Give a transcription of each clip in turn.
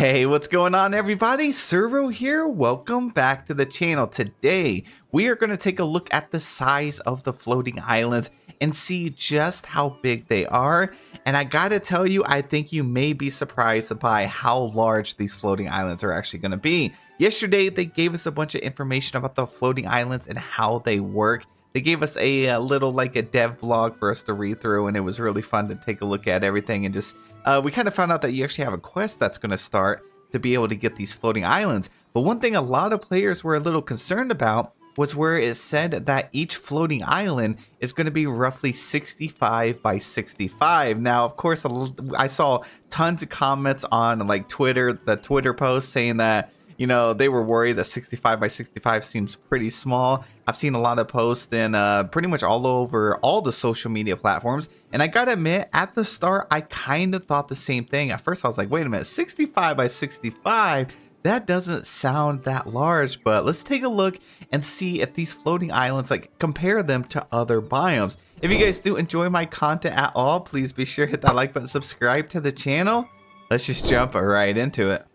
Hey, what's going on everybody? Servo here. Welcome back to the channel. Today, we are going to take a look at the size of the floating islands and see just how big they are. And I gotta tell you, I think you may be surprised by how large these floating islands are actually going to be. Yesterday, they gave us a bunch of information about the floating islands and how they work. They gave us a little like a dev blog for us to read through, and it was really fun to take a look at everything and just we kind of found out that you actually have a quest that's going to start to be able to get these floating islands. But one thing a lot of players were a little concerned about was where it said that each floating island is going to be roughly 65 by 65. Now, of course, I saw tons of comments on like Twitter, the Twitter post saying that, you know, they were worried that 65 by 65 seems pretty small. I've seen a lot of posts in pretty much all over all the social media platforms. And I gotta admit, at the start, I kind of thought the same thing. At first, I was like, wait a minute, 65 by 65? That doesn't sound that large. But let's take a look and see if these floating islands, like, compare them to other biomes. If you guys do enjoy my content at all, please be sure to hit that like button, subscribe to the channel. Let's just jump right into it.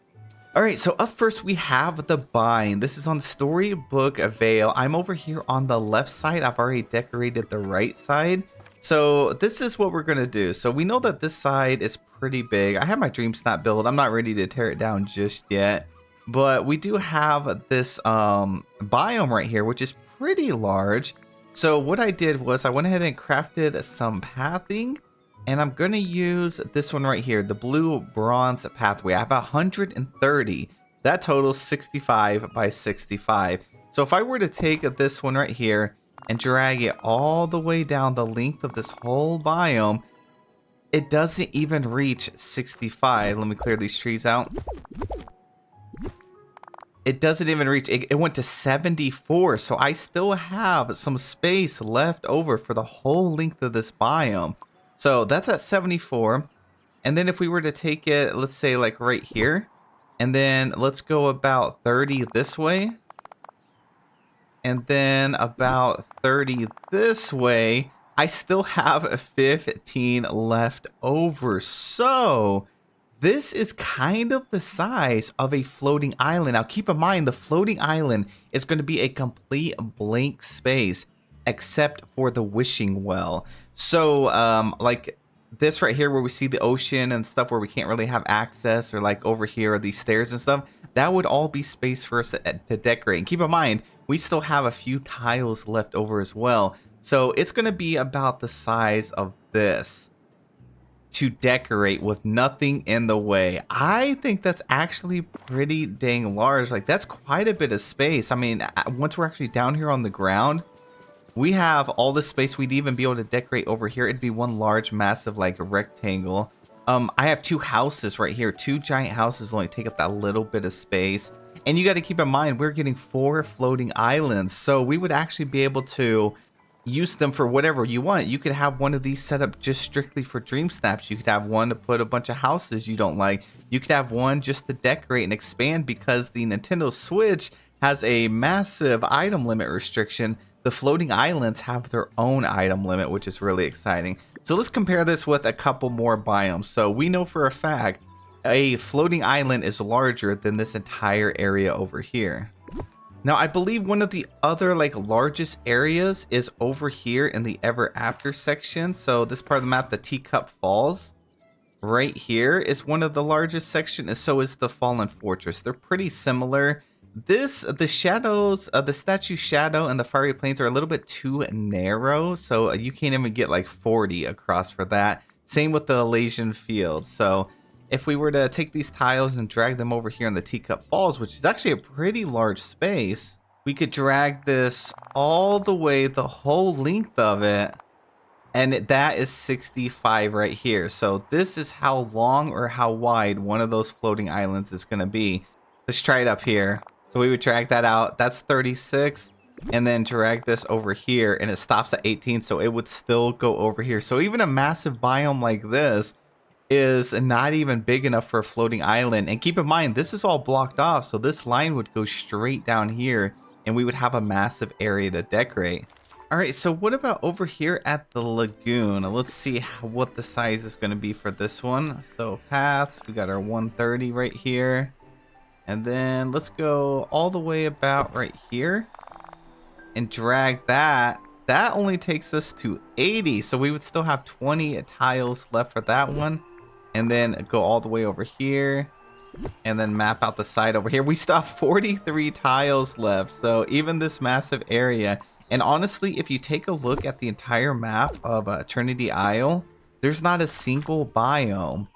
Alright, so up first we have the bind. This is on Storybook Vale. I'm over here on the left side. I've already decorated the right side. So this is what we're going to do. So we know that this side is pretty big. I have my dream snap build. I'm not ready to tear it down just yet. But we do have this biome right here, which is pretty large. So what I did was I went ahead and crafted some pathing. And I'm going to use this one right here, the blue bronze pathway. I have 130. That totals 65 by 65. So if I were to take this one right here and drag it all the way down the length of this whole biome, it doesn't even reach 65. Let me clear these trees out. It doesn't even reach, it went to 74. So I still have some space left over for the whole length of this biome. So that's at 74. And then if we were to take it, let's say like right here, and then let's go about 30 this way, and then about 30 this way, I still have 15 left over. So this is kind of the size of a floating island. Now keep in mind, the floating island is going to be a complete blank space except for the wishing well. So like this right here where we see the ocean and stuff where we can't really have access, or like over here are these stairs and stuff, that would all be space for us to decorate. And keep in mind, we still have a few tiles left over as well. So it's going to be about the size of this to decorate with nothing in the way. I think that's actually pretty dang large. Like that's quite a bit of space. I mean, once we're actually down here on the ground, we have all the space. We'd even be able to decorate over here. It'd be one large, massive, like rectangle. I have two houses right here. Two giant houses only take up that little bit of space. And you got to keep in mind, we're getting 4 floating islands. So we would actually be able to use them for whatever you want. You could have one of these set up just strictly for dream snaps. You could have one to put a bunch of houses you don't like. You could have one just to decorate and expand, because the Nintendo Switch has a massive item limit restriction. The floating islands have their own item limit, which is really exciting. So let's compare this with a couple more biomes. So we know for a fact a floating island is larger than this entire area over here. Now I believe one of the other like largest areas is over here in the Ever After section. So this part of the map, the Teacup Falls right here, is one of the largest sections, and so is the Fallen Fortress. They're pretty similar. The shadows, the statue shadow and the fiery plains are a little bit too narrow, so you can't even get like 40 across for that. Same with the Elysian Field. So if we were to take these tiles and drag them over here in the Teacup Falls, which is actually a pretty large space, we could drag this all the way the whole length of it, and that is 65 right here. So this is how long or how wide one of those floating islands is going to be. Let's try it up here. So we would drag that out. That's 36. And then drag this over here, and it stops at 18. So it would still go over here. So even a massive biome like this is not even big enough for a floating island. And keep in mind, this is all blocked off. So this line would go straight down here, and we would have a massive area to decorate. All right, so what about over here at the lagoon? Let's see what the size is going to be for this one. So paths, we got our 130 right here. And then let's go all the way about right here and drag that. That only takes us to 80. So we would still have 20 tiles left for that one. And then go all the way over here and then map out the side over here. We still have 43 tiles left. So even this massive area. And honestly, if you take a look at the entire map of Eternity Isle, there's not a single biome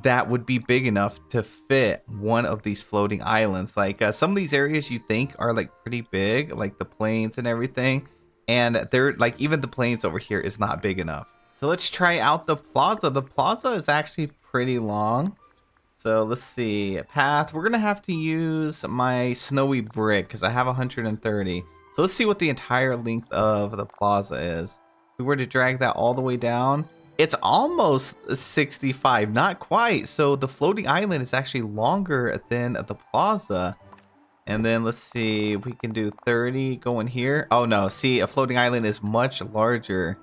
that would be big enough to fit one of these floating islands. Like some of these areas you think are like pretty big, like the plains and everything. And they're like, even the plains over here is not big enough. So let's try out the plaza. The plaza is actually pretty long. So let's see, path. We're gonna have to use my snowy brick because I have 130. So let's see what the entire length of the plaza is. If we were to drag that all the way down, it's almost 65, not quite. So the floating island is actually longer than the plaza. And then let's see, we can do 30 going here. Oh no, see, a floating island is much larger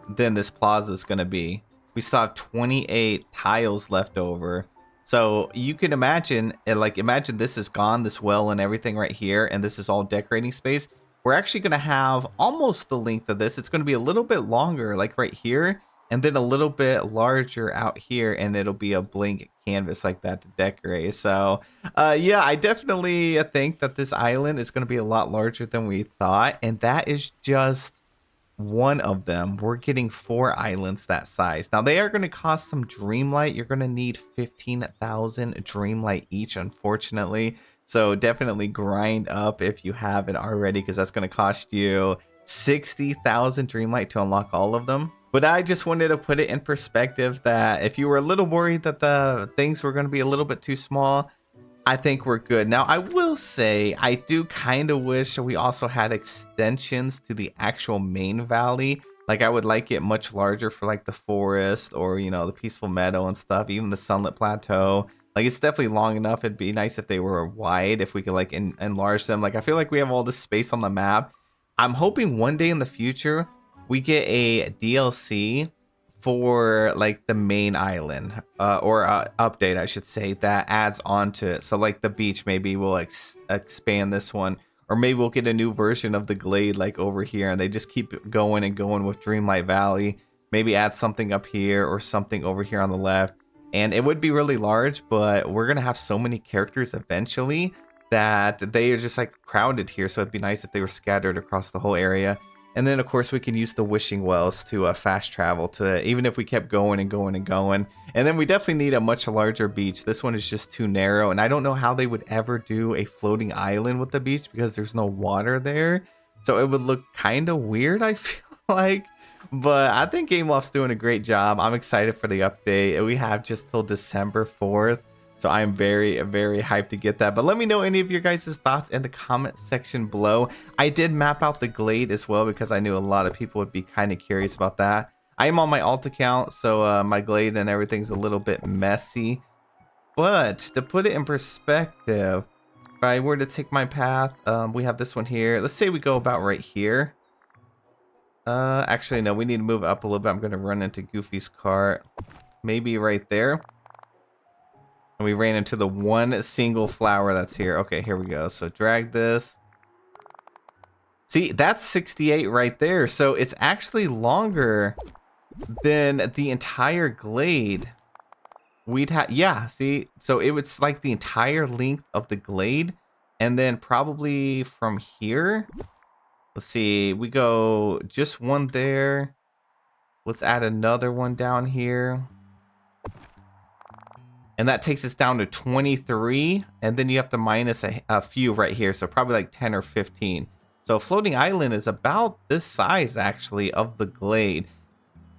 than this plaza is gonna be. We still have 28 tiles left over. So you can imagine, like imagine this is gone, this well and everything right here, and this is all decorating space. We're actually going to have almost the length of this. It's going to be a little bit longer, like right here, and then a little bit larger out here, and it'll be a blank canvas like that to decorate. So, yeah, I definitely think that this island is going to be a lot larger than we thought, and that is just one of them. We're getting 4 islands that size. Now, they are going to cost some Dreamlight. You're going to need 15,000 Dreamlight each, unfortunately. So definitely grind up if you haven't already, because that's going to cost you 60,000 Dreamlight to unlock all of them. But I just wanted to put it in perspective that if you were a little worried that the things were going to be a little bit too small, I think we're good. Now, I will say I do kind of wish we also had extensions to the actual main valley. Like I would like it much larger for like the forest or, you know, the peaceful meadow and stuff, even the sunlit plateau. Like it's definitely long enough. It'd be nice if they were wide, if we could like enlarge them. Like I feel like we have all this space on the map. I'm hoping one day in the future we get a DLC for like the main island or update, I should say, that adds on to it. So like the beach, maybe we'll expand this one, or maybe we'll get a new version of the glade like over here, and they just keep going and going with Dreamlight Valley. Maybe add something up here or something over here on the left. And it would be really large, but we're going to have so many characters eventually that they are just like crowded here. So it'd be nice if they were scattered across the whole area. And then, of course, we can use the wishing wells to fast travel to, even if we kept going and going and going. And then we definitely need a much larger beach. This one is just too narrow. And I don't know how they would ever do a floating island with the beach because there's no water there. So it would look kind of weird, I feel like. But I think Gameloft's doing a great job. I'm excited for the update. We have just till December 4th. So I'm very, very hyped to get that. But let me know any of your guys' thoughts in the comment section below. I did map out the glade as well because I knew a lot of people would be kind of curious about that. I am on my alt account, so my glade and everything's a little bit messy. But to put it in perspective, if I were to take my path, we have this one here. Let's say we go about right here. Actually, no, we need to move up a little bit. I'm going to run into Goofy's cart. Maybe right there. And we ran into the one single flower that's here. Okay, here we go. So drag this. See, that's 68 right there. So it's actually longer than the entire glade. We'd have, yeah, see, so it was like the entire length of the glade. And then probably from here, let's see, we go just one there. Let's add another one down here. And that takes us down to 23. And then you have to minus a few right here. So probably like 10 or 15. So floating island is about this size actually of the glade.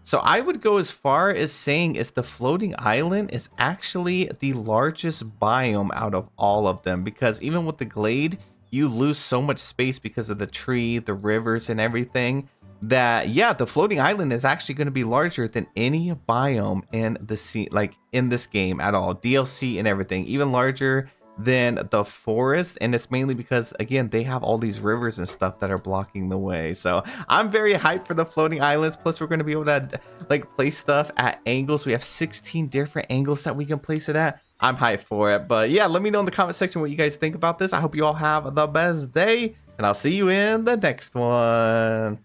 So I would go as far as saying is the floating island is actually the largest biome out of all of them. Because even with the glade, you lose so much space because of the tree, the rivers, and everything. That, yeah, the floating island is actually going to be larger than any biome in the sea, like in this game at all. DLC and everything, even larger than the forest, and it's mainly because, again, they have all these rivers and stuff that are blocking the way. So I'm very hyped for the floating islands. Plus we're going to be able to like place stuff at angles. We have 16 different angles that we can place it at. I'm hyped for it. But yeah, let me know in the comment section what you guys think about this. I hope you all have the best day, and I'll see you in the next one.